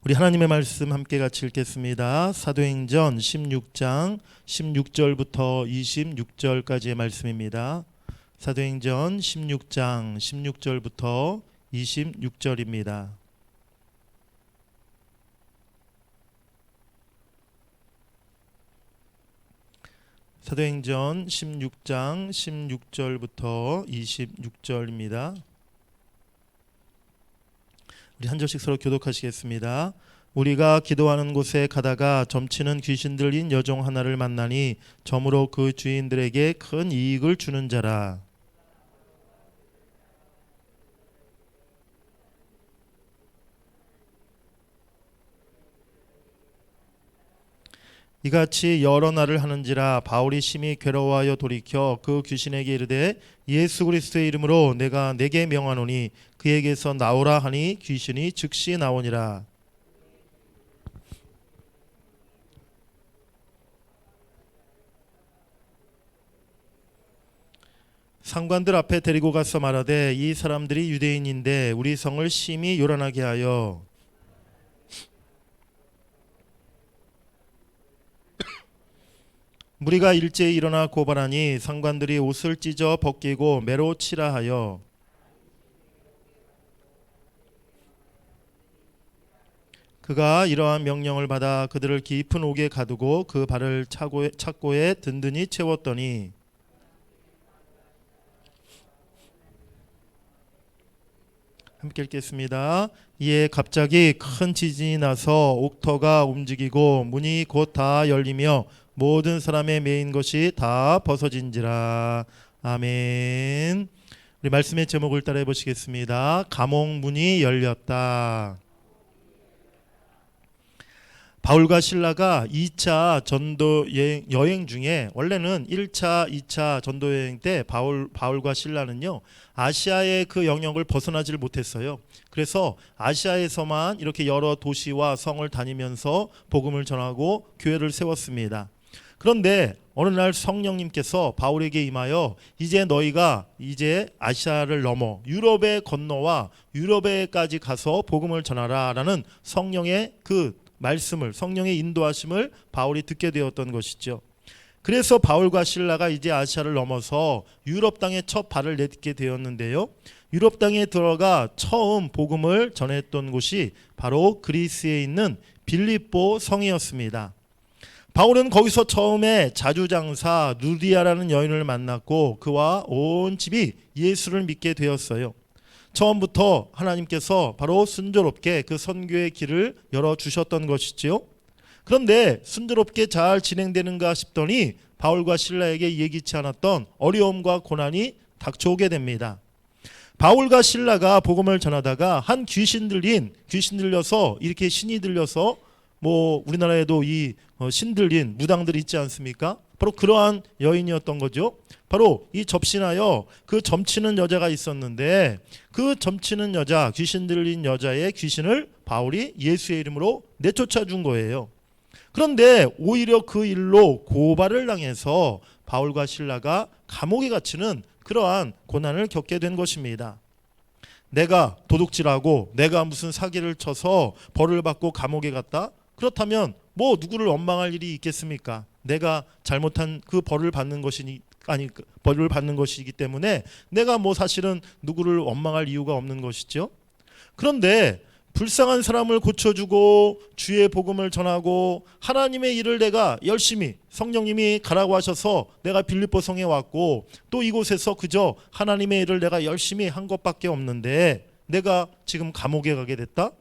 우리 하나님의 말씀 함께 같이 읽겠습니다. 사도행전 16장 16절부터 26절까지의 말씀입니다. 사도행전 16장 16절부터 26절입니다. 사도행전 16장 16절부터 26절입니다. 우리 한 절씩 서로 교독하시겠습니다. 우리가 기도하는 곳에 가다가 점치는 귀신 들린 여종 하나를 만나니 점으로 그 주인들에게 큰 이익을 주는 자라. 이같이 여러 날을 하는지라 바울이 심히 괴로워하여 돌이켜 그 귀신에게 이르되 예수 그리스도의 이름으로 내가 내게 명하노니 그에게서 나오라 하니 귀신이 즉시 나오니라. 상관들 앞에 데리고 가서 말하되 이 사람들이 유대인인데 우리 성을 심히 요란하게 하여 무리가 일제히 일어나 고발하니 상관들이 옷을 찢어 벗기고 매로 치라 하여 그가 이러한 명령을 받아 그들을 깊은 옥에 가두고 그 발을 착고에 든든히 채웠더니 함께 읽겠습니다. 이에 갑자기 큰 지진이 나서 옥터가 움직이고 문이 곧 다 열리며 모든 사람의 매인 것이 다 벗어진지라. 아멘. 우리 말씀의 제목을 따라해 보시겠습니다. 감옥 문이 열렸다. 바울과 실라가 2차 전도 여행 중에 원래는 1차, 2차 전도 여행 때 바울과 실라는요 아시아의 그 영역을 벗어나지를 못했어요. 그래서 아시아에서만 이렇게 여러 도시와 성을 다니면서 복음을 전하고 교회를 세웠습니다. 그런데 어느 날 성령님께서 바울에게 임하여 이제 너희가 이제 아시아를 넘어 유럽에 건너와 유럽에까지 가서 복음을 전하라 라는 성령의 그 말씀을, 성령의 인도하심을 바울이 듣게 되었던 것이죠. 그래서 바울과 실라가 이제 아시아를 넘어서 유럽 땅에 첫 발을 내딛게 되었는데요. 유럽 땅에 들어가 처음 복음을 전했던 곳이 바로 그리스에 있는 빌립보 성이었습니다. 바울은 거기서 처음에 자주장사 누디아라는 여인을 만났고 그와 온 집이 예수를 믿게 되었어요. 처음부터 하나님께서 바로 순조롭게 그 선교의 길을 열어주셨던 것이지요. 그런데 순조롭게 잘 진행되는가 싶더니 바울과 실라에게 예기치 않았던 어려움과 고난이 닥쳐오게 됩니다. 바울과 실라가 복음을 전하다가 한 귀신 들려서 이렇게 신이 들려서 우리나라에도 이 신 들린 무당들이 있지 않습니까? 바로 그러한 여인이었던 거죠. 바로 이 접신하여 그 점치는 여자가 있었는데 그 점치는 여자, 귀신 들린 여자의 귀신을 바울이 예수의 이름으로 내쫓아 준 거예요. 그런데 오히려 그 일로 고발을 당해서 바울과 실라가 감옥에 갇히는 그러한 고난을 겪게 된 것입니다. 내가 도둑질하고 내가 무슨 사기를 쳐서 벌을 받고 감옥에 갔다? 그렇다면 누구를 원망할 일이 있겠습니까? 내가 잘못한 그 벌을 받는 것이기 때문에 내가 사실은 누구를 원망할 이유가 없는 것이죠. 그런데 불쌍한 사람을 고쳐주고 주의 복음을 전하고 하나님의 일을 내가 열심히 성령님이 가라고 하셔서 내가 빌립보 성에 왔고 또 이곳에서 그저 하나님의 일을 내가 열심히 한 것밖에 없는데 내가 지금 감옥에 가게 됐다?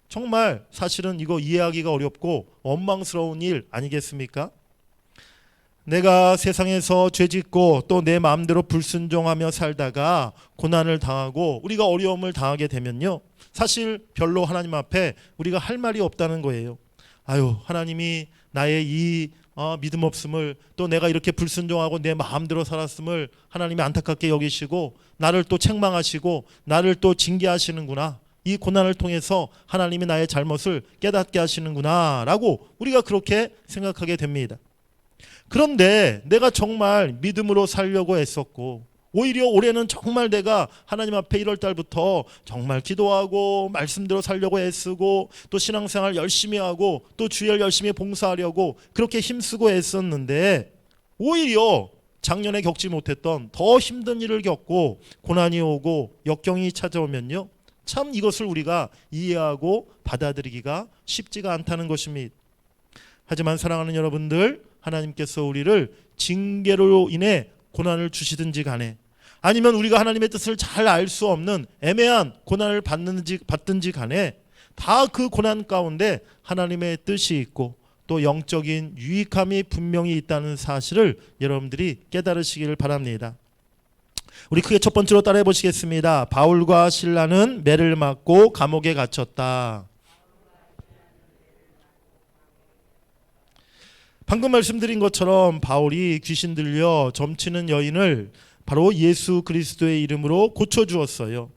정말 사실은 이거 이해하기가 어렵고 원망스러운 일 아니겠습니까? 내가 세상에서 죄짓고 또 내 마음대로 불순종하며 살다가 고난을 당하고 우리가 어려움을 당하게 되면요, 사실 별로 하나님 앞에 우리가 할 말이 없다는 거예요. 하나님이 나의 이 믿음 없음을, 또 내가 이렇게 불순종하고 내 마음대로 살았음을 하나님이 안타깝게 여기시고 나를 또 책망하시고 나를 또 징계하시는구나. 이 고난을 통해서 하나님이 나의 잘못을 깨닫게 하시는구나 라고 우리가 그렇게 생각하게 됩니다. 그런데 내가 정말 믿음으로 살려고 애썼고 오히려 올해는 정말 내가 하나님 앞에 1월 달부터 정말 기도하고 말씀대로 살려고 애쓰고 또 신앙생활 열심히 하고 또 주일 열심히 봉사하려고 그렇게 힘쓰고 애썼는데 오히려 작년에 겪지 못했던 더 힘든 일을 겪고 고난이 오고 역경이 찾아오면요, 참 이것을 우리가 이해하고 받아들이기가 쉽지가 않다는 것입니다. 하지만 사랑하는 여러분들, 하나님께서 우리를 징계로 인해 고난을 주시든지 간에 아니면 우리가 하나님의 뜻을 잘 알 수 없는 애매한 고난을 받든지 간에 다 그 고난 가운데 하나님의 뜻이 있고 또 영적인 유익함이 분명히 있다는 사실을 여러분들이 깨달으시기를 바랍니다. 우리 크게 첫 번째로 따라해 보시겠습니다. 바울과 실라는 매를 맞고 감옥에 갇혔다. 방금 말씀드린 것처럼 바울이 귀신 들려 점치는 여인을 바로 예수 그리스도의 이름으로 고쳐주었어요.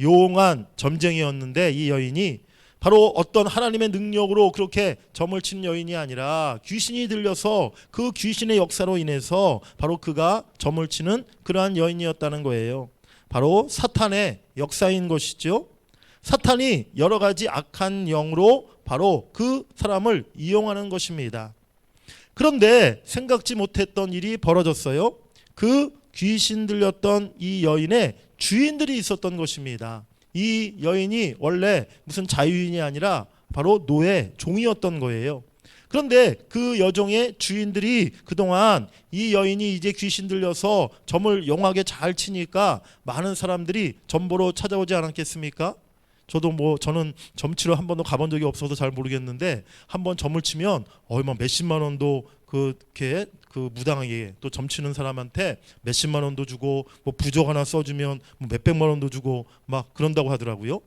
용한 점쟁이였는데 이 여인이 바로 어떤 하나님의 능력으로 그렇게 점을 친 여인이 아니라 귀신이 들려서 그 귀신의 역사로 인해서 바로 그가 점을 치는 그러한 여인이었다는 거예요. 바로 사탄의 역사인 것이죠. 사탄이 여러 가지 악한 영으로 바로 그 사람을 이용하는 것입니다. 그런데 생각지 못했던 일이 벌어졌어요. 그 귀신 들렸던 이 여인의 주인들이 있었던 것입니다. 이 여인이 원래 무슨 자유인이 아니라 바로 노예, 종이었던 거예요. 그런데 그 여종의 주인들이 그동안 이 여인이 이제 귀신 들려서 점을 용하게 잘 치니까 많은 사람들이 점 보러 찾아오지 않았겠습니까? 저는 점치러 한 번도 가본 적이 없어서 잘 모르겠는데 한 번 점을 치면 얼마 몇십만 원도 그렇게 그 무당에게 또 점치는 사람한테 몇십만 원도 주고 뭐 부적 하나 써주면 뭐 몇백만 원도 주고 막 그런다고 하더라고요.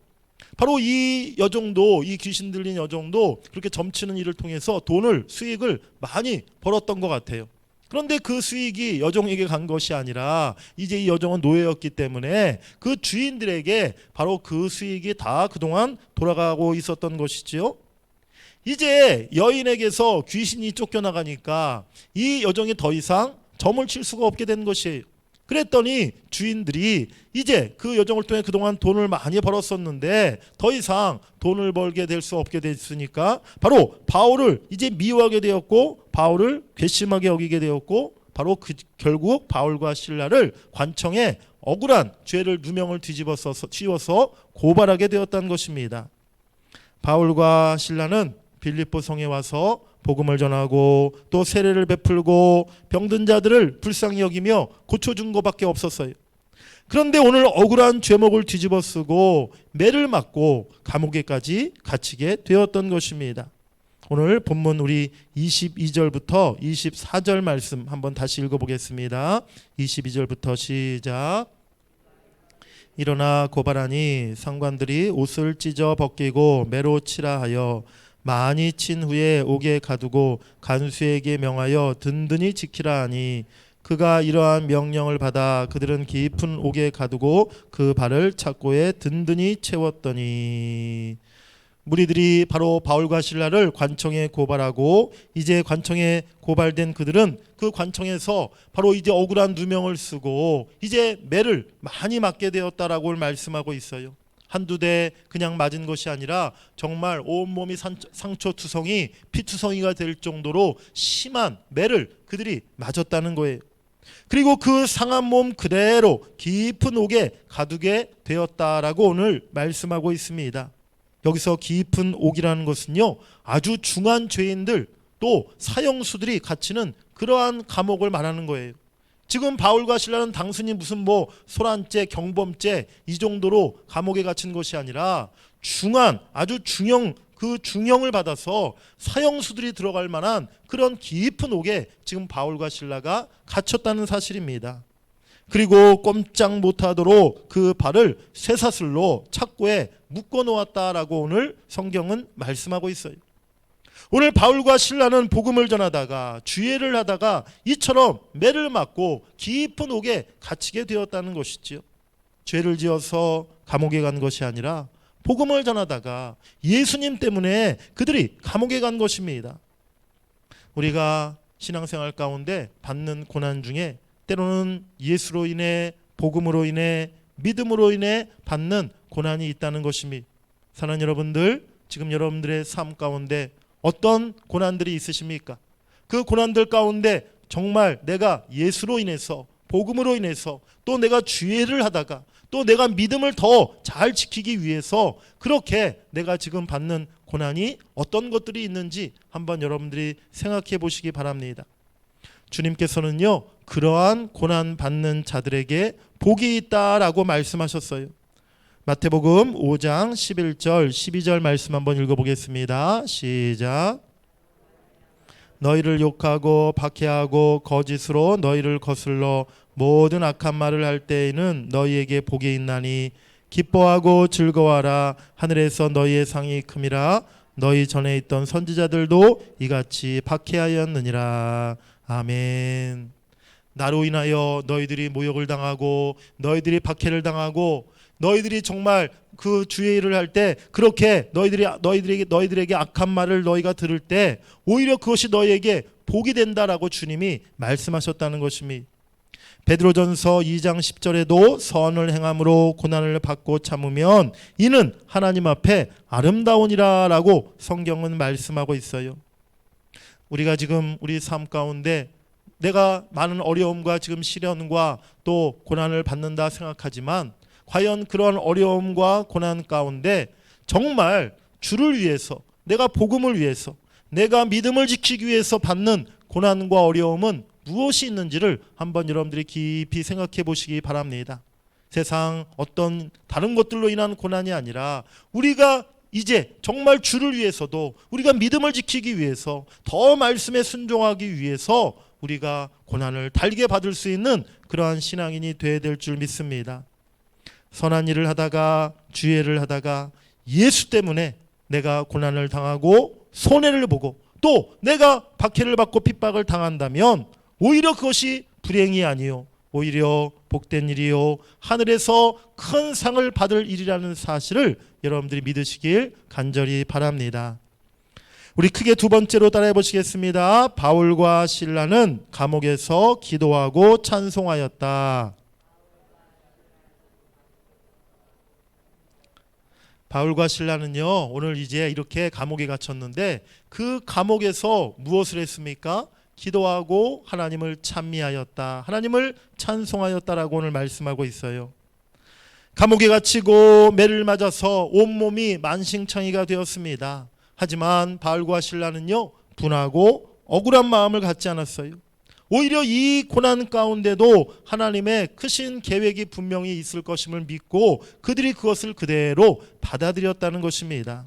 바로 이 여종도, 이 귀신 들린 여종도 그렇게 점치는 일을 통해서 수익을 많이 벌었던 것 같아요. 그런데 그 수익이 여종에게 간 것이 아니라 이제 이 여종은 노예였기 때문에 그 주인들에게 바로 그 수익이 다 그동안 돌아가고 있었던 것이지요. 이제 여인에게서 귀신이 쫓겨나가니까 이 여종이 더 이상 점을 칠 수가 없게 된 것이에요. 그랬더니 주인들이 이제 그 여종을 통해 그동안 돈을 많이 벌었었는데 더 이상 돈을 벌게 될 수 없게 됐으니까 바로 바울을 이제 미워하게 되었고 바울을 괘씸하게 여기게 되었고 바로 결국 바울과 실라를 관청에 억울한 죄를 누명을 뒤집어서 씌워서 고발하게 되었다는 것입니다. 바울과 실라는 빌립보 성에 와서 복음을 전하고 또 세례를 베풀고 병든 자들을 불쌍히 여기며 고쳐준 것밖에 없었어요. 그런데 오늘 억울한 죄목을 뒤집어 쓰고 매를 맞고 감옥에까지 갇히게 되었던 것입니다. 오늘 본문 우리 22절부터 24절 말씀 한번 다시 읽어보겠습니다. 22절부터 시작. 일어나 고발하니 상관들이 옷을 찢어 벗기고 매로 치라 하여 많이 친 후에 옥에 가두고 간수에게 명하여 든든히 지키라 하니 그가 이러한 명령을 받아 그들은 깊은 옥에 가두고 그 발을 착고에 든든히 채웠더니 무리들이 바로 바울과 실라를 관청에 고발하고 이제 관청에 고발된 그들은 그 관청에서 바로 이제 억울한 누명을 쓰고 이제 매를 많이 맞게 되었다라고 말씀하고 있어요. 한두 대 그냥 맞은 것이 아니라 정말 온몸이 상처투성이 피투성이가 될 정도로 심한 매를 그들이 맞았다는 거예요. 그리고 그 상한 몸 그대로 깊은 옥에 가두게 되었다라고 오늘 말씀하고 있습니다. 여기서 깊은 옥이라는 것은요, 아주 중한 죄인들 또 사형수들이 갇히는 그러한 감옥을 말하는 거예요. 지금 바울과 실라는 단순히 무슨 소란죄, 경범죄 이 정도로 감옥에 갇힌 것이 아니라 중한 아주 중형을 받아서 사형수들이 들어갈 만한 그런 깊은 옥에 지금 바울과 실라가 갇혔다는 사실입니다. 그리고 꼼짝 못하도록 그 발을 쇠사슬로 착고에 묶어 놓았다라고 오늘 성경은 말씀하고 있어요. 오늘 바울과 실라는 복음을 전하다가 주예를 하다가 이처럼 매를 맞고 깊은 옥에 갇히게 되었다는 것이지요. 죄를 지어서 감옥에 간 것이 아니라 복음을 전하다가 예수님 때문에 그들이 감옥에 간 것입니다. 우리가 신앙생활 가운데 받는 고난 중에 때로는 예수로 인해 복음으로 인해 믿음으로 인해 받는 고난이 있다는 것입니다. 사랑하는 여러분들, 지금 여러분들의 삶 가운데 어떤 고난들이 있으십니까? 그 고난들 가운데 정말 내가 예수로 인해서 복음으로 인해서 또 내가 주의를 하다가 또 내가 믿음을 더 잘 지키기 위해서 그렇게 내가 지금 받는 고난이 어떤 것들이 있는지 한번 여러분들이 생각해 보시기 바랍니다. 주님께서는요, 그러한 고난 받는 자들에게 복이 있다라고 말씀하셨어요. 마태복음 5장 11절 12절 말씀 한번 읽어보겠습니다. 시작. 너희를 욕하고 박해하고 거짓으로 너희를 거슬러 모든 악한 말을 할 때에는 너희에게 복이 있나니 기뻐하고 즐거워하라. 하늘에서 너희의 상이 큼이라. 너희 전에 있던 선지자들도 이같이 박해하였느니라. 아멘. 나로 인하여 너희들이 모욕을 당하고 너희들이 박해를 당하고 너희들이 정말 그 주의 일을 할 때 그렇게 너희들에게 악한 말을 너희가 들을 때 오히려 그것이 너희에게 복이 된다라고 주님이 말씀하셨다는 것입니다. 베드로전서 2장 10절에도 선을 행함으로 고난을 받고 참으면 이는 하나님 앞에 아름다우니라 라고 성경은 말씀하고 있어요. 우리가 지금 우리 삶 가운데 내가 많은 어려움과 지금 시련과 또 고난을 받는다 생각하지만 과연 그런 어려움과 고난 가운데 정말 주를 위해서 내가 복음을 위해서 내가 믿음을 지키기 위해서 받는 고난과 어려움은 무엇이 있는지를 한번 여러분들이 깊이 생각해 보시기 바랍니다. 세상 어떤 다른 것들로 인한 고난이 아니라 우리가 이제 정말 주를 위해서도 우리가 믿음을 지키기 위해서 더 말씀에 순종하기 위해서 우리가 고난을 달게 받을 수 있는 그러한 신앙인이 되어야 될 줄 믿습니다. 선한 일을 하다가 주의를 하다가 예수 때문에 내가 고난을 당하고 손해를 보고 또 내가 박해를 받고 핍박을 당한다면 오히려 그것이 불행이 아니요 오히려 복된 일이요 하늘에서 큰 상을 받을 일이라는 사실을 여러분들이 믿으시길 간절히 바랍니다. 우리 크게 두 번째로 따라해 보시겠습니다. 바울과 실라는 감옥에서 기도하고 찬송하였다. 바울과 실라는요, 오늘 이제 이렇게 감옥에 갇혔는데 그 감옥에서 무엇을 했습니까? 기도하고 하나님을 찬미하였다. 하나님을 찬송하였다라고 오늘 말씀하고 있어요. 감옥에 갇히고 매를 맞아서 온몸이 만신창이가 되었습니다. 하지만 바울과 실라는요, 분하고 억울한 마음을 갖지 않았어요. 오히려 이 고난 가운데도 하나님의 크신 계획이 분명히 있을 것임을 믿고 그들이 그것을 그대로 받아들였다는 것입니다.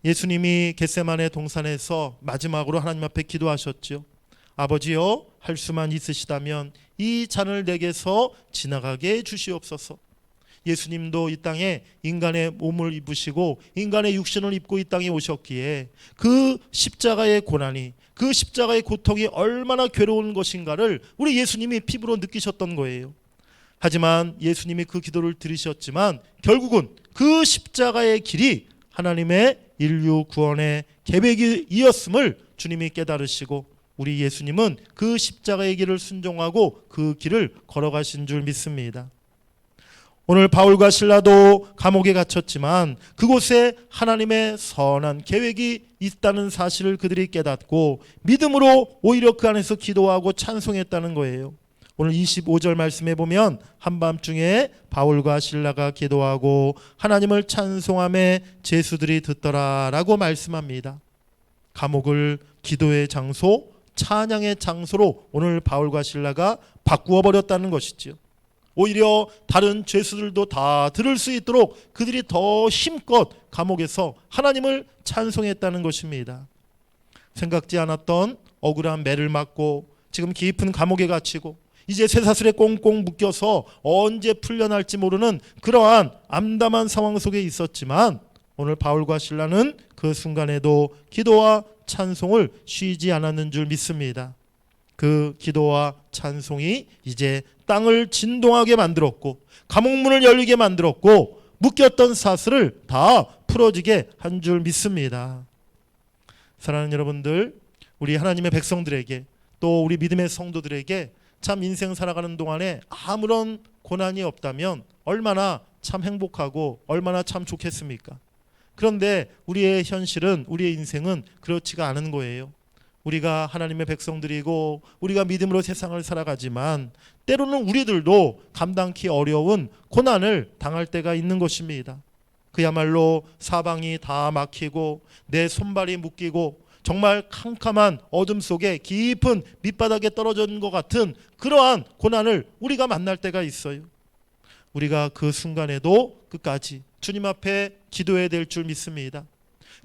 예수님이 겟세마네 동산에서 마지막으로 하나님 앞에 기도하셨죠. 아버지여, 할 수만 있으시다면 이 잔을 내게서 지나가게 해 주시옵소서. 예수님도 이 땅에 인간의 몸을 입으시고 인간의 육신을 입고 이 땅에 오셨기에 그 십자가의 고난이, 그 십자가의 고통이 얼마나 괴로운 것인가를 우리 예수님이 피부로 느끼셨던 거예요. 하지만 예수님이 그 기도를 들으셨지만 결국은 그 십자가의 길이 하나님의 인류 구원의 계획이었음을 주님이 깨달으시고 우리 예수님은 그 십자가의 길을 순종하고 그 길을 걸어가신 줄 믿습니다. 오늘 바울과 실라도 감옥에 갇혔지만 그곳에 하나님의 선한 계획이 있다는 사실을 그들이 깨닫고 믿음으로 오히려 그 안에서 기도하고 찬송했다는 거예요. 오늘 25절 말씀에 보면 한밤중에 바울과 실라가 기도하고 하나님을 찬송하며 제수들이 듣더라 라고 말씀합니다. 감옥을 기도의 장소, 찬양의 장소로 오늘 바울과 실라가 바꾸어 버렸다는 것이죠. 오히려 다른 죄수들도 다 들을 수 있도록 그들이 더 힘껏 감옥에서 하나님을 찬송했다는 것입니다. 생각지 않았던 억울한 매를 맞고 지금 깊은 감옥에 갇히고 이제 쇠사슬에 꽁꽁 묶여서 언제 풀려날지 모르는 그러한 암담한 상황 속에 있었지만 오늘 바울과 실라는 그 순간에도 기도와 찬송을 쉬지 않았는 줄 믿습니다. 그 기도와 찬송이 이제 땅을 진동하게 만들었고 감옥문을 열리게 만들었고 묶였던 사슬을 다 풀어지게 한 줄 믿습니다. 사랑하는 여러분들, 우리 하나님의 백성들에게 또 우리 믿음의 성도들에게 참 인생 살아가는 동안에 아무런 고난이 없다면 얼마나 참 행복하고 얼마나 참 좋겠습니까? 그런데 우리의 현실은, 우리의 인생은 그렇지가 않은 거예요. 우리가 하나님의 백성들이고 우리가 믿음으로 세상을 살아가지만 때로는 우리들도 감당키 어려운 고난을 당할 때가 있는 것입니다. 그야말로 사방이 다 막히고 내 손발이 묶이고 정말 캄캄한 어둠 속에 깊은 밑바닥에 떨어진 것 같은 그러한 고난을 우리가 만날 때가 있어요. 우리가 그 순간에도 끝까지 주님 앞에 기도해야 될 줄 믿습니다.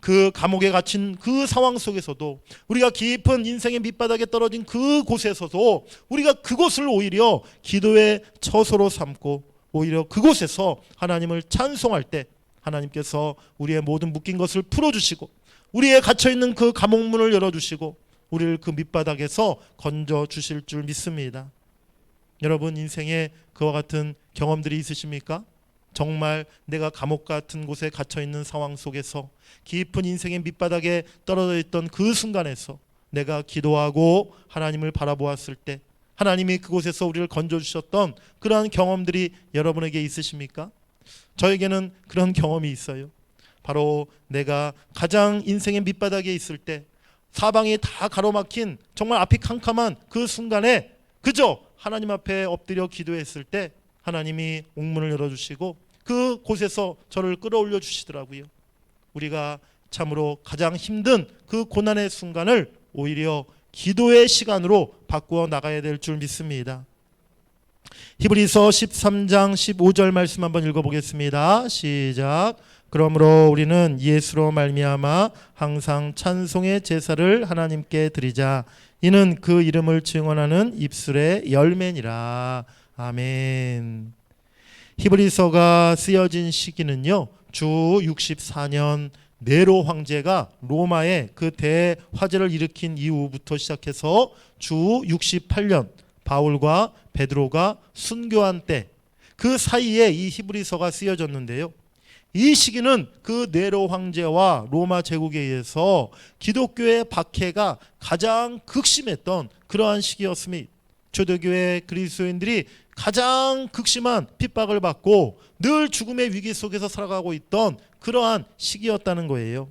그 감옥에 갇힌 그 상황 속에서도, 우리가 깊은 인생의 밑바닥에 떨어진 그 곳에서도 우리가 그곳을 오히려 기도의 처소로 삼고 오히려 그곳에서 하나님을 찬송할 때 하나님께서 우리의 모든 묶인 것을 풀어주시고 우리의 갇혀있는 그 감옥문을 열어주시고 우리를 그 밑바닥에서 건져주실 줄 믿습니다. 여러분, 인생에 그와 같은 경험들이 있으십니까? 정말 내가 감옥 같은 곳에 갇혀있는 상황 속에서 깊은 인생의 밑바닥에 떨어져 있던 그 순간에서 내가 기도하고 하나님을 바라보았을 때 하나님이 그곳에서 우리를 건져주셨던 그러한 경험들이 여러분에게 있으십니까? 저에게는 그런 경험이 있어요. 바로 내가 가장 인생의 밑바닥에 있을 때, 사방이 다 가로막힌 정말 앞이 캄캄한 그 순간에 그저 하나님 앞에 엎드려 기도했을 때 하나님이 옥문을 열어주시고 그 곳에서 저를 끌어올려 주시더라고요. 우리가 참으로 가장 힘든 그 고난의 순간을 오히려 기도의 시간으로 바꾸어 나가야 될 줄 믿습니다. 히브리서 13장 15절 말씀 한번 읽어보겠습니다. 시작. 그러므로 우리는 예수로 말미암아 항상 찬송의 제사를 하나님께 드리자. 이는 그 이름을 증언하는 입술의 열매니라. 아멘. 히브리서가 쓰여진 시기는요, 주 64년 네로 황제가 로마에 그 대화재를 일으킨 이후부터 시작해서 주 68년 바울과 베드로가 순교한 때, 그 사이에 이 히브리서가 쓰여졌는데요. 이 시기는 그 네로 황제와 로마 제국에 의해서 기독교의 박해가 가장 극심했던 그러한 시기였습니다. 초대교회 그리스도인들이 가장 극심한 핍박을 받고 늘 죽음의 위기 속에서 살아가고 있던 그러한 시기였다는 거예요.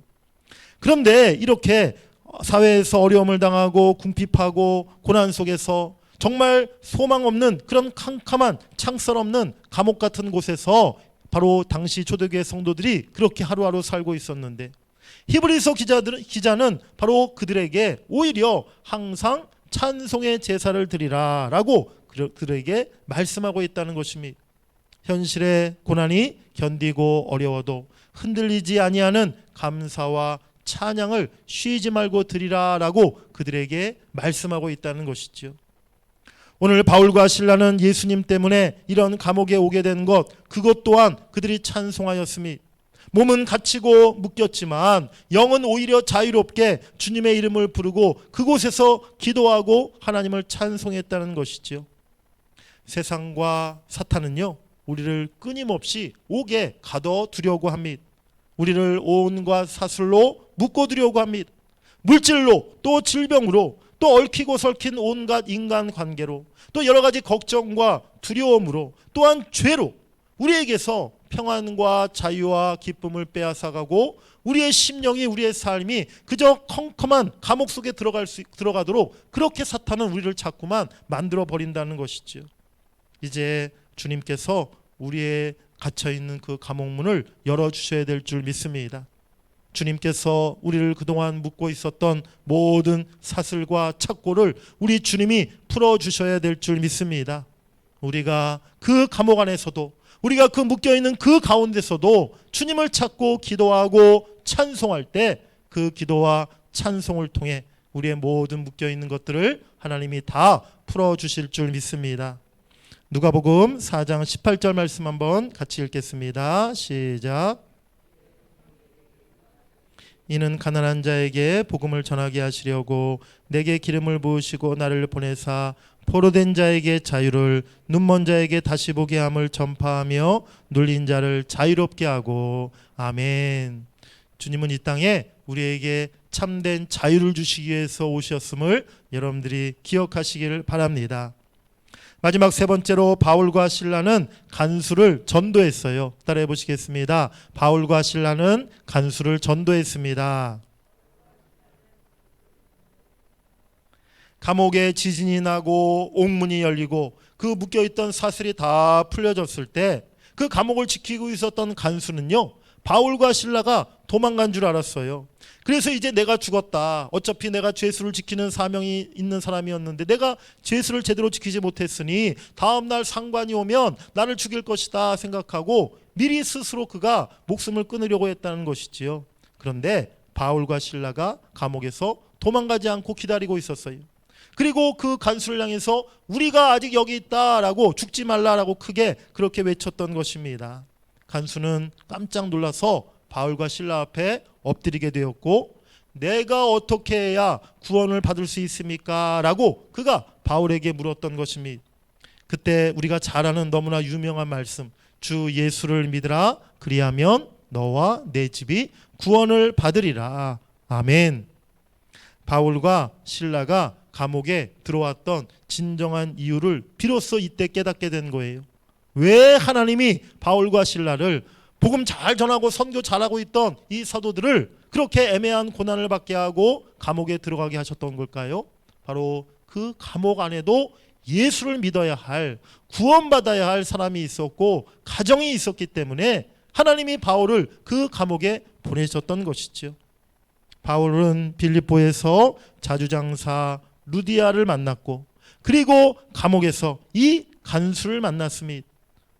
그런데 이렇게 사회에서 어려움을 당하고 궁핍하고 고난 속에서 정말 소망 없는 그런 캄캄한 창살 없는 감옥 같은 곳에서 바로 당시 초대교회 성도들이 그렇게 하루하루 살고 있었는데, 히브리서 기자는 바로 그들에게 오히려 항상 찬송의 제사를 드리라라고 그들에게 말씀하고 있다는 것입니다. 현실의 고난이 견디고 어려워도 흔들리지 아니하는 감사와 찬양을 쉬지 말고 드리라라고 그들에게 말씀하고 있다는 것이죠. 오늘 바울과 실라는 예수님 때문에 이런 감옥에 오게 된 것, 그것 또한 그들이 찬송하였습니다. 몸은 갇히고 묶였지만 영은 오히려 자유롭게 주님의 이름을 부르고 그곳에서 기도하고 하나님을 찬송했다는 것이지요. 세상과 사탄은요, 우리를 끊임없이 옥에 가둬두려고 합니다. 우리를 온갖 사슬로 묶어두려고 합니다. 물질로, 또 질병으로, 또 얽히고 설킨 온갖 인간관계로, 또 여러 가지 걱정과 두려움으로, 또한 죄로 우리에게서 평안과 자유와 기쁨을 빼앗아가고 우리의 심령이, 우리의 삶이 그저 컴컴한 감옥 속에 들어가도록 그렇게 사탄은 우리를 자꾸만 만들어 버린다는 것이죠. 이제 주님께서 우리의 갇혀있는 그 감옥문을 열어주셔야 될 줄 믿습니다. 주님께서 우리를 그동안 묶고 있었던 모든 사슬과 착고를 우리 주님이 풀어주셔야 될 줄 믿습니다. 우리가 그 감옥 안에서도, 우리가 그 묶여있는 그 가운데서도 주님을 찾고 기도하고 찬송할 때 그 기도와 찬송을 통해 우리의 모든 묶여있는 것들을 하나님이 다 풀어주실 줄 믿습니다. 누가복음 4장 18절 말씀 한번 같이 읽겠습니다. 시작. 이는 가난한 자에게 복음을 전하게 하시려고 내게 기름을 부으시고 나를 보내사 포로된 자에게 자유를, 눈먼 자에게 다시 보게 함을 전파하며 눌린 자를 자유롭게 하고. 아멘. 주님은 이 땅에 우리에게 참된 자유를 주시기 위해서 오셨음을 여러분들이 기억하시기를 바랍니다. 마지막 세 번째로 바울과 실라는 간수를 전도했어요. 따라해 보시겠습니다. 바울과 실라는 간수를 전도했습니다. 감옥에 지진이 나고 옥문이 열리고 그 묶여있던 사슬이 다 풀려졌을 때 그 감옥을 지키고 있었던 간수는요, 바울과 실라가 도망간 줄 알았어요. 그래서 이제 내가 죽었다. 어차피 내가 죄수를 지키는 사명이 있는 사람이었는데 내가 죄수를 제대로 지키지 못했으니 다음날 상관이 오면 나를 죽일 것이다 생각하고 미리 스스로 그가 목숨을 끊으려고 했다는 것이지요. 그런데 바울과 실라가 감옥에서 도망가지 않고 기다리고 있었어요. 그리고 그 간수를 향해서 우리가 아직 여기 있다라고, 죽지 말라라고 크게 그렇게 외쳤던 것입니다. 간수는 깜짝 놀라서 바울과 실라 앞에 엎드리게 되었고, 내가 어떻게 해야 구원을 받을 수 있습니까? 라고 그가 바울에게 물었던 것입니다. 그때 우리가 잘 아는 너무나 유명한 말씀, 주 예수를 믿으라, 그리하면 너와 내 집이 구원을 받으리라. 아멘. 바울과 실라가 감옥에 들어왔던 진정한 이유를 비로소 이때 깨닫게 된 거예요. 왜 하나님이 바울과 실라를, 복음 잘 전하고 선교 잘하고 있던 이 사도들을 그렇게 애매한 고난을 받게 하고 감옥에 들어가게 하셨던 걸까요? 바로 그 감옥 안에도 예수를 믿어야 할, 구원받아야 할 사람이 있었고 가정이 있었기 때문에 하나님이 바울을 그 감옥에 보내셨던 것이죠. 바울은 빌립보에서 자주장사 루디아를 만났고, 그리고 감옥에서 이 간수를 만났습니다.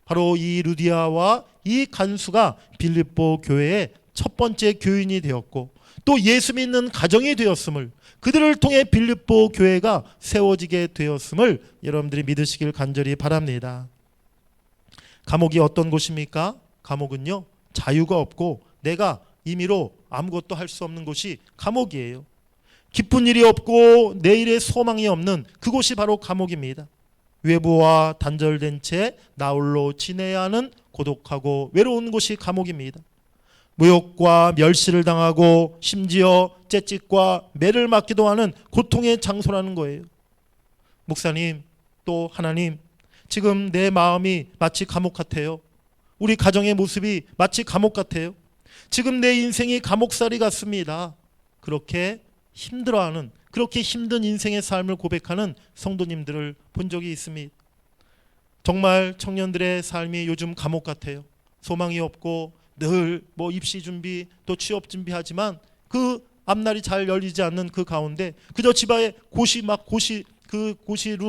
바로 이 루디아와 이 간수가 빌립보 교회의 첫 번째 교인이 되었고, 또 예수 믿는 가정이 되었음을, 그들을 통해 빌립보 교회가 세워지게 되었음을 여러분들이 믿으시길 간절히 바랍니다. 감옥이 어떤 곳입니까? 감옥은요, 자유가 없고 내가 임의로 아무것도 할 수 없는 곳이 감옥이에요. 기쁜 일이 없고 내일의 소망이 없는 그곳이 바로 감옥입니다. 외부와 단절된 채 나홀로 지내야 하는 고독하고 외로운 곳이 감옥입니다. 모욕과 멸시를 당하고 심지어 채찍과 매를 맞기도 하는 고통의 장소라는 거예요. 목사님, 또 하나님, 지금 내 마음이 마치 감옥 같아요. 우리 가정의 모습이 마치 감옥 같아요. 지금 내 인생이 감옥살이 같습니다. 그렇게 힘들어하는, 그렇게 힘든 인생의 삶을 고백하는 성도님들을 본 적이 있습니다. 정말 청년들의 삶이 요즘 감옥 같아요. 소망이 없고 늘 입시 준비 또 취업 준비하지만 그 앞날이 잘 열리지 않는 그 가운데 그저 집안에 고시룸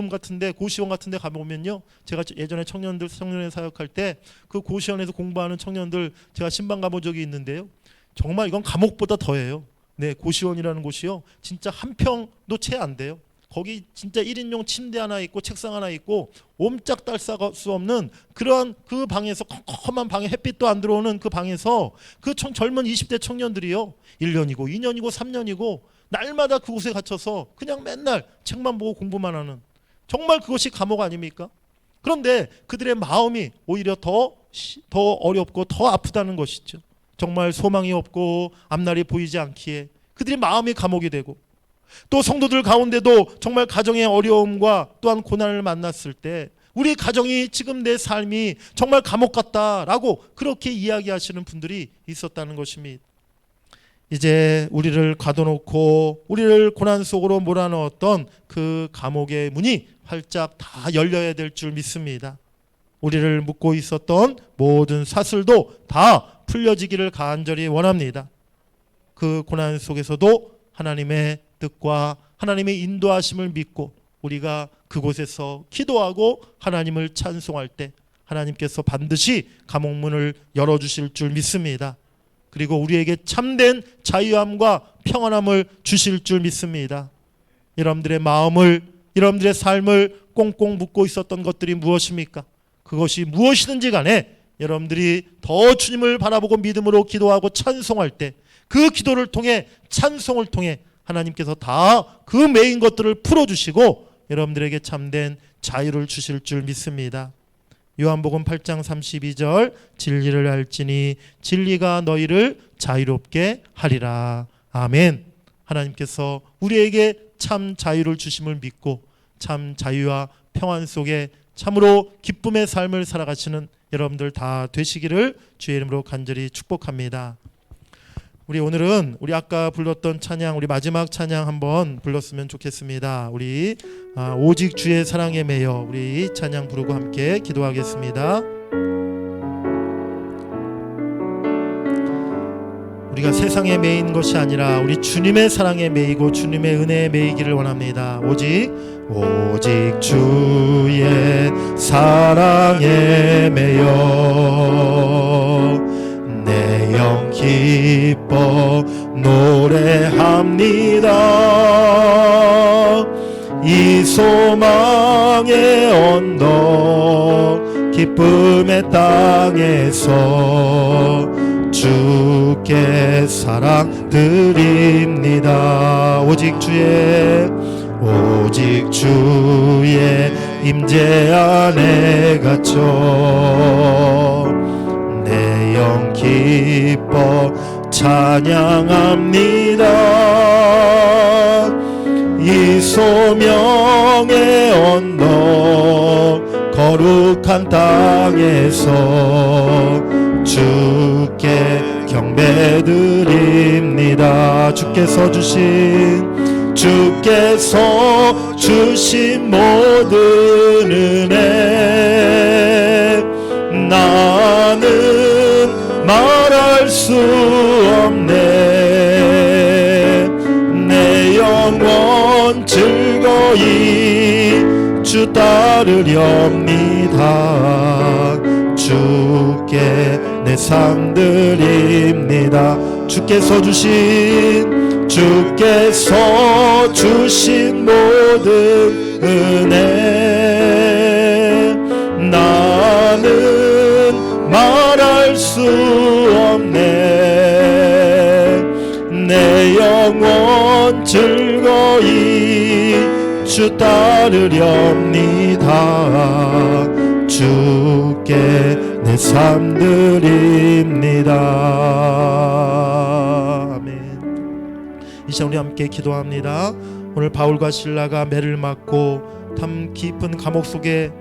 같은데, 고시원 같은데 가보면요, 제가 예전에 청년회 사역할 때 그 고시원에서 공부하는 청년들 제가 신방 가본 적이 있는데요, 정말 이건 감옥보다 더해요. 네, 고시원이라는 곳이요, 진짜 한 평도 채 안 돼요. 거기 진짜 1인용 침대 하나 있고 책상 하나 있고 옴짝달싹 수 없는 그런 그 방에서, 컴컴한 방에 햇빛도 안 들어오는 그 방에서 그 젊은 20대 청년들이요, 1년이고 2년이고 3년이고 날마다 그곳에 갇혀서 그냥 맨날 책만 보고 공부만 하는, 정말 그것이 감옥 아닙니까? 그런데 그들의 마음이 오히려 더 어렵고 더 아프다는 것이죠. 정말 소망이 없고 앞날이 보이지 않기에 그들의 마음이 감옥이 되고, 또 성도들 가운데도 정말 가정의 어려움과 또한 고난을 만났을 때 우리 가정이, 지금 내 삶이 정말 감옥 같다라고 그렇게 이야기하시는 분들이 있었다는 것입니다. 이제 우리를 가둬놓고 우리를 고난 속으로 몰아넣었던 그 감옥의 문이 활짝 다 열려야 될 줄 믿습니다. 우리를 묶고 있었던 모든 사슬도 다 풀려지기를 간절히 원합니다. 그 고난 속에서도 하나님의 뜻과 하나님의 인도하심을 믿고 우리가 그곳에서 기도하고 하나님을 찬송할 때 하나님께서 반드시 감옥문을 열어주실 줄 믿습니다. 그리고 우리에게 참된 자유함과 평안함을 주실 줄 믿습니다. 여러분들의 마음을, 여러분들의 삶을 꽁꽁 묶고 있었던 것들이 무엇입니까? 그것이 무엇이든지 간에 여러분들이 더 주님을 바라보고 믿음으로 기도하고 찬송할 때 그 기도를 통해, 찬송을 통해 하나님께서 다 그 메인 것들을 풀어주시고 여러분들에게 참된 자유를 주실 줄 믿습니다. 요한복음 8장 32절, 진리를 알지니 진리가 너희를 자유롭게 하리라. 아멘. 하나님께서 우리에게 참 자유를 주심을 믿고 참 자유와 평안 속에 참으로 기쁨의 삶을 살아가시는 여러분들 다 되시기를 주의 이름으로 간절히 축복합니다. 우리 오늘은 우리 아까 불렀던 찬양, 우리 마지막 찬양 한번 불렀으면 좋겠습니다. 우리 오직 주의 사랑에 매여 우리 찬양 부르고 함께 기도하겠습니다. 우리가 세상에 매인 것이 아니라 우리 주님의 사랑에 매이고 주님의 은혜에 매이기를 원합니다. 오직 주의 사랑에 매여 내 영 기뻐 노래합니다. 이 소망의 언덕 기쁨의 땅에서 주께 사랑 드립니다. 오직 주의 임재 안에 갇혀 내 영 기뻐 찬양합니다. 이 소명의 언덕 거룩한 땅에서 주께 경배드립니다. 주께서 주신 모든 은혜 나는 말할 수 없네. 내 영혼 즐거이 주 따르렵니다. 주께 내 삶 드립니다. 주께서 주신 모든 은혜 나는 말할 수 없네. 내 영혼 즐거이 주 따르렵니다. 주께 내 삶 드립니다. 아멘. 이 시간 우리 함께 기도합니다. 오늘 바울과 실라가 매를 맞고 탐 깊은 감옥 속에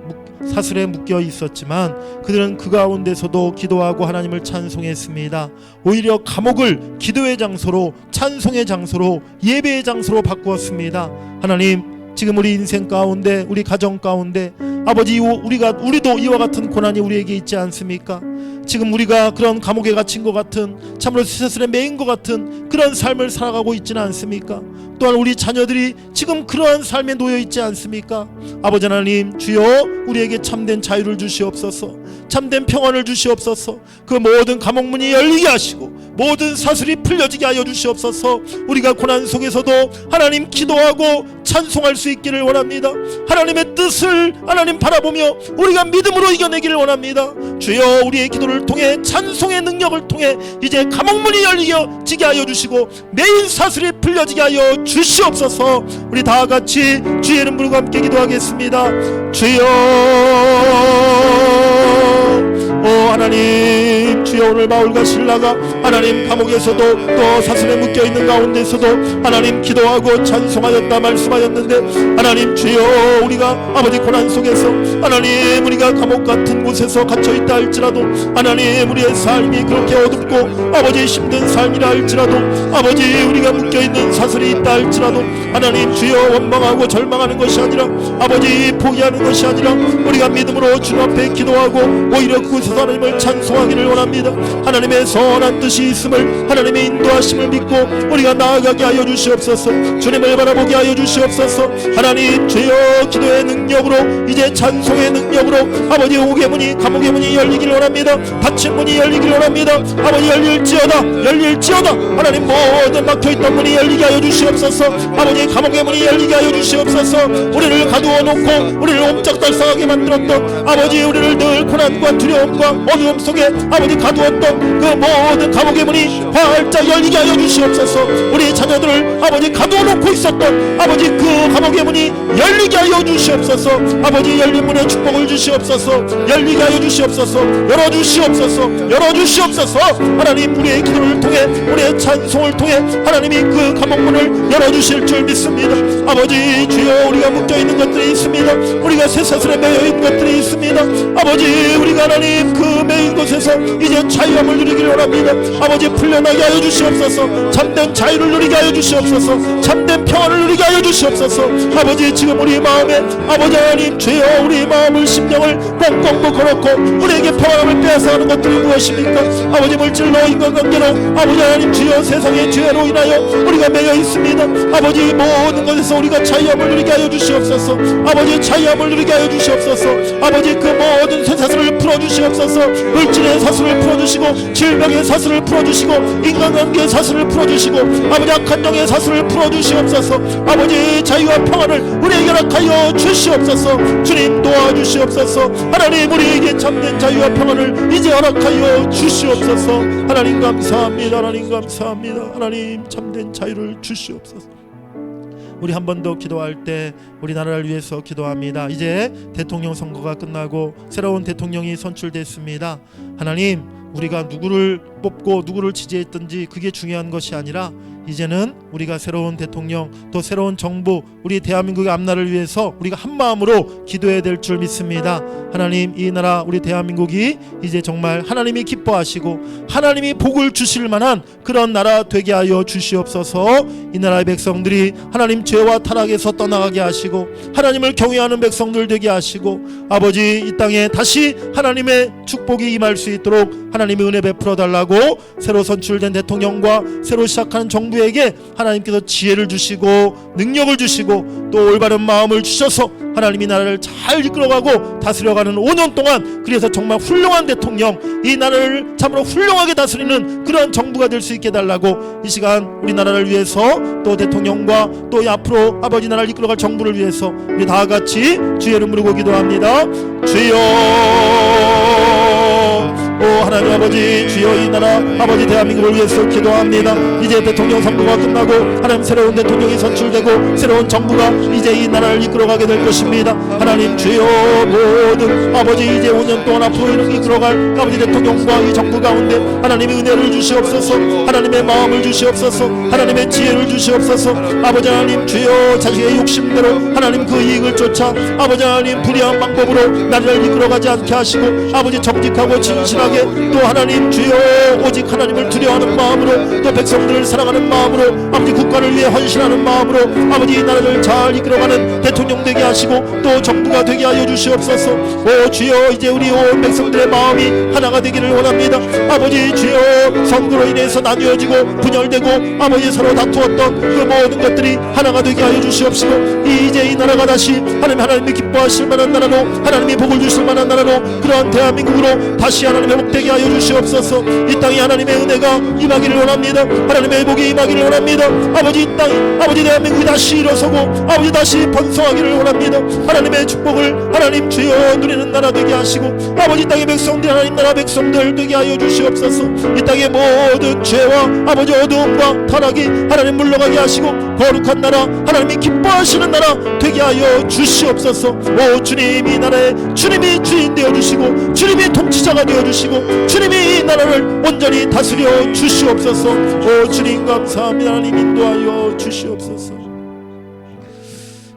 사슬에 묶여 있었지만 그들은 그 가운데서도 기도하고 하나님을 찬송했습니다. 오히려 감옥을 기도의 장소로, 찬송의 장소로, 예배의 장소로 바꾸었습니다. 하나님, 지금 우리 인생 가운데, 우리 가정 가운데 아버지, 우리도 이와 같은 고난이 우리에게 있지 않습니까? 지금 우리가 그런 감옥에 갇힌 것 같은, 참으로 사슬에 매인 것 같은 그런 삶을 살아가고 있지는 않습니까? 또한 우리 자녀들이 지금 그러한 삶에 놓여 있지 않습니까? 아버지 하나님, 주여 우리에게 참된 자유를 주시옵소서. 참된 평안을 주시옵소서. 그 모든 감옥문이 열리게 하시고 모든 사슬이 풀려지게 하여 주시옵소서. 우리가 고난 속에서도 하나님 기도하고 찬송할 수 있기를 원합니다. 하나님의 뜻을 하나님 바라보며 우리가 믿음으로 이겨내기를 원합니다. 주여 우리의 기도를 통해, 찬송의 능력을 통해 이제 감옥문이 열리게 하여 주시고 매인 사슬이 풀려지게 하여 주시옵소서. 우리 다 같이 주의 이름 부르고 함께 기도하겠습니다. 주여, 하나님, 주여 오늘 바울과 실라가 하나님 감옥에서도 또 사슬에 묶여있는 가운데서도 하나님 기도하고 찬송하였다 말씀하였는데, 하나님 주여 우리가 아버지 고난 속에서 하나님 우리가 감옥 같은 곳에서 갇혀있다 할지라도, 하나님 우리의 삶이 그렇게 어둡고 아버지 힘든 삶이라 할지라도, 아버지 우리가 묶여있는 사슬이 있다 할지라도, 하나님 주여 원망하고 절망하는 것이 아니라, 아버지 포기하는 것이 아니라 우리가 믿음으로 주님 앞에 기도하고 오히려 그곳에서 하나님을 찬송하기를 원합니다. 하나님의 선한 뜻이 있음을, 하나님의 인도하심을 믿고 우리가 나아가게 하여 주시옵소서. 주님을 바라보게 하여 주시옵소서. 하나님 주여 기도의 능력으로, 이제 찬송의 능력으로 아버지 옥의 감옥의 문이 열리기를 원합니다. 닫힌 문이 열리기를 원합니다. 아버지 열릴지어다 하나님 모든 막혀있던 문이 열리게 하여 주시옵소서. 아버지 감옥의 문이 열리게 하여 주시옵소서. 우리를 가두어 놓고 우리를 옴짝달싹하게 만들었던, 아버지 우리를 늘 고난과 두려움과 어두움 속에 아버지 가두었던 그 모든 감옥의 문이 활짝 열리게 하여 주시옵소서. 우리 자녀들을 아버지 가둬놓고 있었던 아버지 그 감옥의 문이 열리게 하여 주시옵소서. 아버지 열린 문에 축복을 주시옵소서. 열리게 하여 주시옵소서. 열어주시옵소서. 열어주시옵소서. 하나님 우리의 기도를 통해 우리의 찬송을 통해 하나님이 그 감옥문을 열어주실 줄 믿습니다. 아버지 주여 우리가 묶여있는 것들이 있습니다. 우리가 쇠사슬에 매여있는 것들이 있습니다. 아버지 우리가 하나님 그 매인 곳에서 이제 자유함을 누리기를 원합니다. 아버지 풀려나게 하여 주시옵소서. 참된 자유를 누리게 하여 주시옵소서. 참된 평안을 누리게 하여 주시옵소서. 아버지 지금 우리 마음에 아버지 하나님 주여 우리 마음을 심령을 꽁꽁 묶어놓고 우리에게 평안함을 빼앗아가는 것들이 무엇입니까? 아버지 물질로 인간관계로 아버지 하나님 주여 세상의 죄로 인하여 우리가 매여 있습니다. 아버지 모든 것에서 우리가 자유함을 누리게 하여 주시옵소서. 아버지 자유함을 누리게 하여 주시옵소서. 아버지 그 모든 쇠사슬을 풀어주시옵소서. 물질의 사슬을 풀어주시고 질병의 사슬을 풀어주시고 인간관계의 사슬을 풀어주시고 아버지 악한 영의 사슬을 풀어주시옵소서. 아버지 자유와 평안을 우리에게 허락하여 주시옵소서. 주님 도와주시옵소서. 하나님 우리에게 참된 자유와 평안을 이제 허락하여 주시옵소서. 하나님 감사합니다. 하나님 감사합니다. 하나님 참된 자유를 주시옵소서. 우리 한 번 더 기도할 때 우리나라를 위해서 기도합니다. 이제 대통령 선거가 끝나고 새로운 대통령이 선출됐습니다. 하나님 우리가 누구를 뽑고 누구를 지지했든지 그게 중요한 것이 아니라 이제는 우리가 새로운 대통령 또 새로운 정부 우리 대한민국의 앞날을 위해서 우리가 한마음으로 기도해야 될 줄 믿습니다. 하나님 이 나라 우리 대한민국이 이제 정말 하나님이 기뻐하시고 하나님이 복을 주실 만한 그런 나라 되게 하여 주시옵소서. 이 나라의 백성들이 하나님 죄와 타락에서 떠나가게 하시고 하나님을 경외하는 백성들 되게 하시고 아버지 이 땅에 다시 하나님의 축복이 임할 수 있도록 하나님의 은혜 베풀어 달라고 새로 선출된 대통령과 새로 시작하는 정부에게 하나님께서 지혜를 주시고 능력을 주시고 또 올바른 마음을 주셔서 하나님이 나라를 잘 이끌어가고 다스려가는 5년 동안 그래서 정말 훌륭한 대통령 이 나라를 참으로 훌륭하게 다스리는 그런 정부가 될 수 있게 달라고 이 시간 우리나라를 위해서 또 대통령과 또 앞으로 아버지 나라를 이끌어갈 정부를 위해서 우리 다 같이 주의 이름 부르고 기도합니다. 주여 오 하나님 아버지 주여 이 나라 아버지 대한민국을 위해서 기도합니다. 이제 대통령 선거가 끝나고 하나님 새로운 대통령이 선출되고 새로운 정부가 이제 이 나라를 이끌어가게 될 것입니다. 하나님 주여 모든 아버지 이제 5년 동안 앞으로 이끌어갈 아버지 대통령과 이 정부 가운데 하나님의 은혜를 주시옵소서. 하나님의 마음을 주시옵소서. 하나님의 지혜를 주시옵소서. 아버지 하나님 주여 자식의 욕심대로 하나님 그 이익을 쫓아 아버지 하나님 불의한 방법으로 나라를 이끌어가지 않게 하시고 아버지 정직하고 진실하게 또 하나님 주여 오직 하나님을 두려워하는 마음으로 또 백성들을 사랑하는 마음으로 아버지 국가를 위해 헌신하는 마음으로 아버지 이 나라를 잘 이끌어가는 대통령 되게 하시고 또 정부가 되게 하여 주시옵소서. 오 주여 이제 우리 온 백성들의 마음이 하나가 되기를 원합니다. 아버지 주여 선거로 인해서 나뉘어지고 분열되고 아버지 서로 다투었던 그 모든 것들이 하나가 되게 하여 주시옵시고 이제 이 나라가 다시 하나님이 기뻐하실 만한 나라로 하나님이 복을 주실 만한 나라로 그러한 대한민국으로 다시 하나님의 복되게 하여 주시옵소서. 이 땅에 하나님의 은혜가 임하기를 원합니다. 하나님의 복이 임하기를 원합니다. 아버지 이 땅 아버지 대한민국이 다시 일어서고 아버지 다시 번성하기를 원합니다. 하나님의 축복을 하나님 주여 누리는 나라 되게 하시고 아버지 땅의 백성들 하나님 나라 백성들 되게 하여 주시옵소서. 이 땅의 모든 죄와 아버지 어두움과 타락이 하나님 물러가게 하시고 거룩한 나라 하나님이 기뻐하시는 나라 되게 하여 주시옵소서. 오 주님 이 나라에 주님이 주인 되어주시고 주님이 통치자가 되어주시고 주님이 이 나라를 온전히 다스려 주시옵소서. 오 주님 감사합니다. 하나님 인도하여 주시옵소서.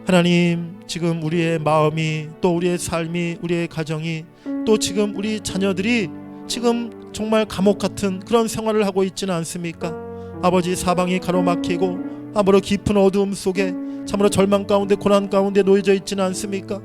하나님 지금 우리의 마음이 또 우리의 삶이 우리의 가정이 또 지금 우리 자녀들이 지금 정말 감옥 같은 그런 생활을 하고 있지는 않습니까? 아버지 사방이 가로막히고 아무로 깊은 어두움 속에 참으로 절망 가운데 고난 가운데 놓여져 있지는 않습니까?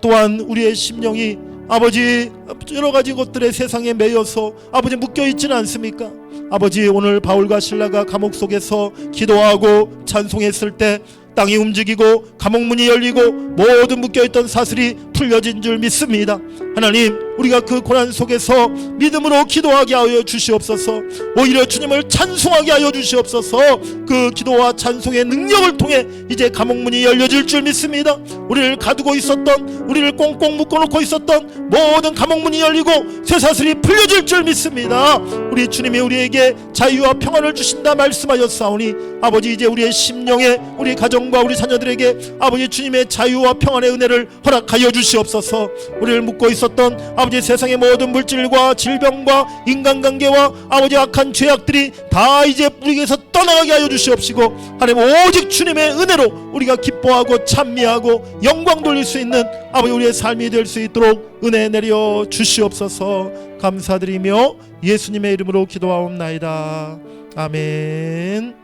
또한 우리의 심령이 아버지 여러 가지 것들의 세상에 매여서 아버지 묶여 있지는 않습니까? 아버지 오늘 바울과 실라가 감옥 속에서 기도하고 찬송했을 때 땅이 움직이고 감옥문이 열리고 모든 묶여있던 사슬이 풀려진 줄 믿습니다. 하나님 우리가 그 고난 속에서 믿음으로 기도하게 하여 주시옵소서. 오히려 주님을 찬송하게 하여 주시옵소서. 그 기도와 찬송의 능력을 통해 이제 감옥문이 열려질 줄 믿습니다. 우리를 가두고 있었던, 우리를 꽁꽁 묶어놓고 있었던 모든 감옥문이 열리고 쇠사슬이 풀려질 줄 믿습니다. 우리 주님이 우리에게 자유와 평안을 주신다 말씀하셨사오니 아버지, 이제 우리의 심령에, 우리 가정과 우리 자녀들에게 아버지 주님의 자유와 평안의 은혜를 허락하여 주시옵소서. 우리를 묶고 있었던 아버지 세상의 모든 물질과 질병과 인간관계와 아버지 악한 죄악들이 다 이제 우리에게서 떠나가게 하여 주시옵시고, 하나님 오직 주님의 은혜로 우리가 기뻐하고 찬미하고 영광 돌릴 수 있는 아버지 우리의 삶이 될 수 있도록 은혜 내려 주시옵소서. 감사드리며 예수님의 이름으로 기도하옵나이다. 아멘.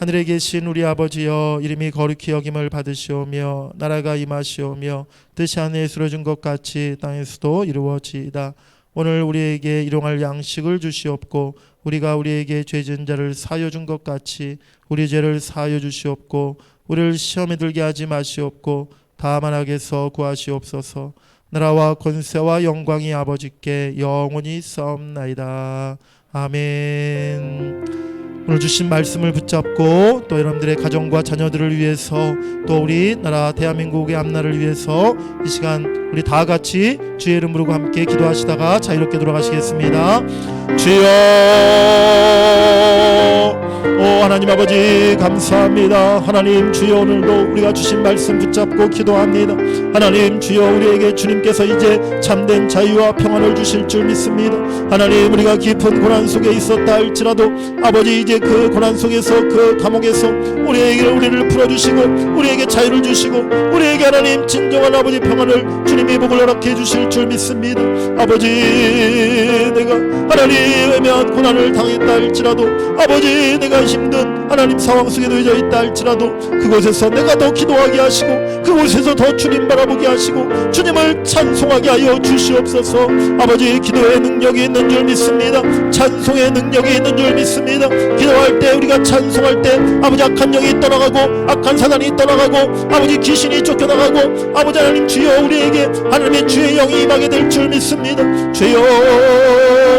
하늘에 계신 우리 아버지여, 이름이 거룩히 여김을 받으시오며 나라가 임하시오며 뜻이 하늘에 이루어진 것 같이 땅에서도 이루어지이다. 오늘 우리에게 일용할 양식을 주시옵고 우리가 우리에게 죄 지은 자를 사하여 준 것 같이 우리 죄를 사하여 주시옵고 우리를 시험에 들게 하지 마시옵고 다만 악에서 구하시옵소서. 나라와 권세와 영광이 아버지께 영원히 있사옵나이다. 아멘. 오늘 주신 말씀을 붙잡고 또 여러분들의 가정과 자녀들을 위해서 또 우리 나라 대한민국의 앞날을 위해서 이 시간 우리 다 같이 주의 이름 부르고 함께 기도하시다가 자유롭게 돌아가시겠습니다. 주여, 하나님 아버지 감사합니다. 하나님 주여, 오늘도 우리가 주신 말씀 붙잡고 기도합니다. 하나님 주여, 우리에게 주님께서 이제 참된 자유와 평안을 주실 줄 믿습니다. 하나님, 우리가 깊은 고난 속에 있었다 할지라도 아버지 이제 그 고난 속에서, 그 감옥에서 우리를 풀어주시고 우리에게 자유를 주시고 우리에게 하나님 진정한 아버지 평안을 주님이 복을 허락해 주실 줄 믿습니다. 아버지, 내가 하나님 애매한 고난을 당했다 할지라도 아버지 내가 힘든 하나님 상황 속에 놓여져 있다 할지라도 그곳에서 내가 더 기도하게 하시고 그곳에서 더 주님 바라보게 하시고 주님을 찬송하게 하여 주시옵소서. 아버지, 기도의 능력이 있는 줄 믿습니다. 찬송의 능력이 있는 줄 믿습니다. 기도할 때, 우리가 찬송할 때 아버지 악한 영이 떠나가고 악한 사단이 떠나가고 아버지 귀신이 쫓겨나가고 아버지 하나님 주여, 우리에게 하나님의 주의 영이 임하게 될 줄 믿습니다. 주여,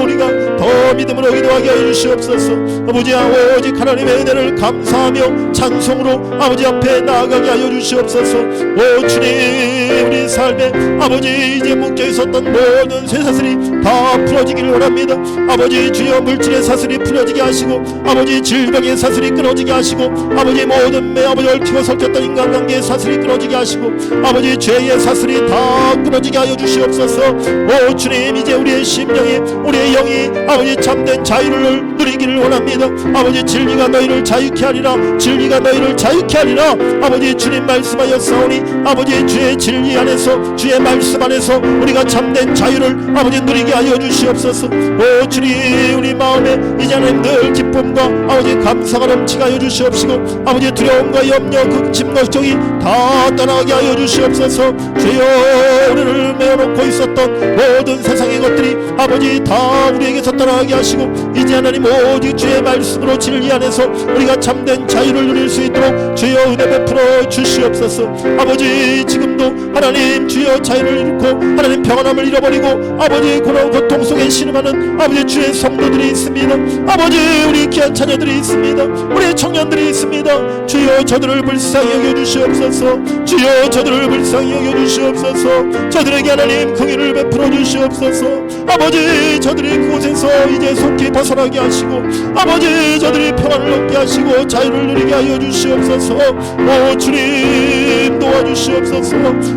우리가 더 믿음으로 기도하게 하여 주시옵소서. 아버지, 오직 하나님의 은혜를 감사하며 찬송으로 아버지 앞에 나아가게 하여 주시옵소서. 오 주님, 우리 삶에 아버지 이제 묶여 있었던 모든 쇠사슬이 다 풀어지기를 원합니다. 아버지 주여, 물질의 사슬이 풀어지게 하시고 아버지 질병의 사슬이 끊어지게 하시고 아버지 모든 아버지 얽히고 설켰던 인간관계의 사슬이 끊어지게 하시고 아버지 죄의 사슬이 다 끊어지게 하여 주시옵소서. 오 주님, 이제 우리의 심령이, 우리의 영이 아버지 참된 자유를 누리기를 원합니다. 아버지, 진리가 너희를 자유케 하리라. 진리가 너희를 자유케 하리라. 아버지 주님 말씀하였사오니 아버지 주의 진리 안에서, 주의 말씀 안에서 우리가 참된 자유를 아버지 누리게 하여 주시옵소서. 오 주님, 우리 마음에 이제는 늘 기쁨과 아버지 감사가 넘치게 하여 주시옵시고 아버지 두려움과 염려, 근심, 걱정이 다 떠나게 하여 주시옵소서. 주여, 우리를 메어놓고 있었던 모든 세상의 것들이 아버지 다 우리에게서 떠나게 하시고 이제 하나님 오직 주의 말씀으로 진리 안에서 우리가 참된 자유를 누릴 수 있도록 주여 은혜 베풀어 주시옵소서. 아버지, 지금도 하나님 주여 자유를 잃고 하나님 평안함을 잃어버리고 아버지 고통 속에 신음하는 아버지 주의 성도들이 있습니다. 아버지, 우리 귀한 자녀들이 있습니다. 우리 청년들이 있습니다. 주여, 저들을 불쌍히 여겨주시옵소서. 주여, 저들을 불쌍히 여겨주시옵소서. 저들에게 하나님 긍휼을 베풀어 주시옵소서. 아버지, 저들이 그곳에서 이제 속히 벗어나게 하시고 아버지, 저들이 평안을 얻게 하시고 자유를 누리게 하여 주시옵소서. 오 주님, 도와주시옵소서.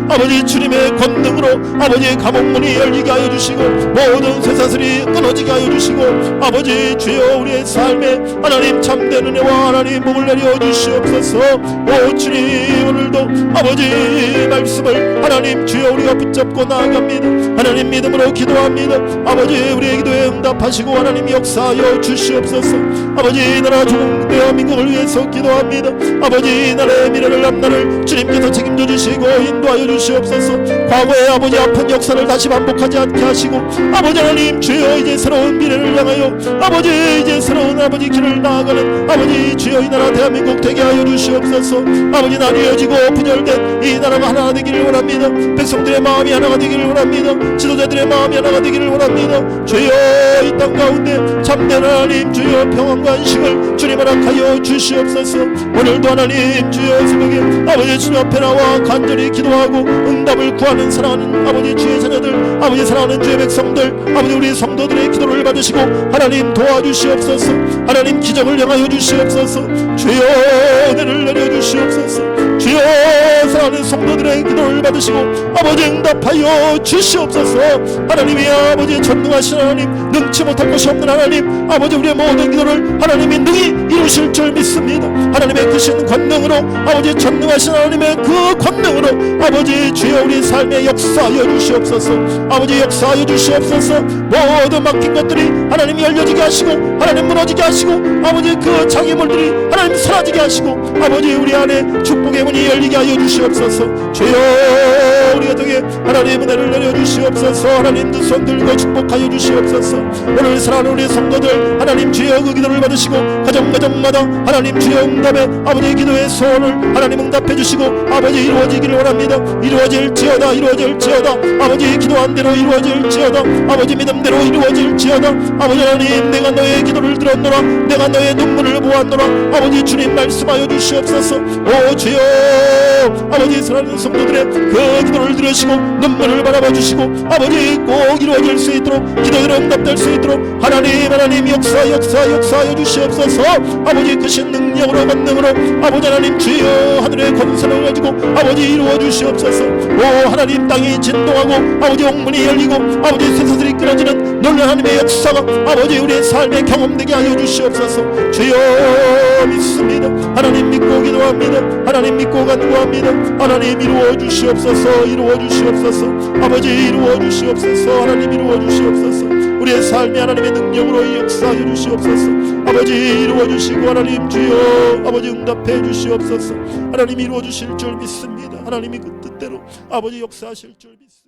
아버지, 주님의 권능으로 아버지 감옥문이 열리게 하여 주시고 모든 쇠사슬이 끊어지게 하여 주시고 아버지 주여, 우리의 삶에 하나님 참된 은혜와 하나님 복을 내려 주시옵소서. 오 주님, 오늘도 아버지 말씀을 하나님 주여 우리가 붙잡고 나아갑니다. 하나님 믿음으로 기도합니다. 아버지, 우리의 기도에 응답하시고 하나님 역사하여 주시옵소서. 아버지, 나라 조국 대한민국을 위해서 기도합니다. 아버지, 나라의 미래를 앞날을 주님께서 책임져 주시고 인도하여 주시옵소서. 과거의 아버지 아픈 역사를 다시 반복하지 않게 하시고 아버지 하나님 주여 이제 새로운 미래를 향하여 아버지 이제 새로운 아버지 길을 나아가는 아버지 주여 이 나라 대한민국 되게 하여 주시옵소서. 아버지 나뉘어지고 분열된 이 나라가 하나 되기를 원합니다. 백성들의 마음이 하나가 되기를 원합니다. 지도자들의 마음이 하나가 되기를 원합니다. 주여 이 땅 가운데 참된 하나님 주여 평안과 안식을 주님 허락하여 주시옵소서. 오늘도 하나님 주여 새벽에 아버지 주님 앞에 나와 간절히 기도하고 응답을 구하는 사랑하는 아버지 주의 자녀들 아버지 사랑하는 주의 백성들 아버지 우리 성도들의 기도를 받으시고 하나님 도와주시옵소서. 하나님 기적을 향하여 주시옵소서. 주여 은혜를 내려주시옵소서. 주여 사랑하는 성도들의 기도를 받으시고 아버지 응답하여 주시옵소서. 하나님이 아버지 전능하신 하나님 능치 못할 것이 없는 하나님 아버지 우리의 모든 기도를 하나님이 능히 이루실 줄 믿습니다. 하나님의 크신 권능으로 아버지 전능하신 하나님의 그 권능으로 아버지 주여 우리 삶에 역사하여 주시옵소서. 아버지 역사하여 주시옵소서. 모든 막힌 것들이 하나님 열려지게 하시고 하나님 무너지게 하시고 아버지 그 장애물들이 하나님 사라지게 하시고 아버지 우리 안에 축복의 문이 열리게 하여 주시옵소서. 주여 우리 가정에 하나님 은혜를 내려주시옵소서. 하나님 두 손 들고 축복하여 주시옵소서. 오늘 사랑하는 우리 성도들 하나님 주여 그 기도를 받으시고 가정마다 하나님 주여 응답에 아버지 기도의 소원을 하나님 응답해 주시고 아버지 이루어지기를 원합니다. 이루어질지어다 이루어질지어다 아버지 기도한 대로 이루어질지어다 아버지 믿음대로 이루어질지어다. 아버지 하나님 내가 너의 기도를 들었노라 내가 너의 눈물을 보았노라 아버지 주님 말씀하여 주시옵소서. 오 주여 아버지 사랑하는 성도들의 그 기도를 들으시고 눈물을 바라봐 주시고 아버지 꼭 이루어질 수 있도록 기도대로 응답될 수 있도록 하나님 역사하여 주시옵소서. 아버지 크신 능력으로 권능으로 아버지 하나님 주여 하늘의 권세를 가지고 아버지 이루어 주시옵소서. 오 하나님 땅이 진동하고 아버지 옥문이 열리고 아버지 쇠사슬이 끊어지는 놀라운 하나님의 역사가 아버지 우리의 삶에 경험되게 하여 주시옵소서. 주여 믿습니다. 하나님 믿고 기도합니다. 하나님 믿고 간구합니다. 하나님 이루어 주시옵소서. 이루어 주시옵소서. 아버지 이루어 주시옵소서. 하나님 이루어 주시옵소서. 우리의 삶에 하나님의 능력으로 역사하여 주시옵소서. 아버지 이루어 주시고 하나님 주여 아버지 응답해 주시옵소서. 하나님 이루어 주실 줄 믿습니다. 하나님이 그 뜻대로 아버지 역사하실 줄 믿습니다.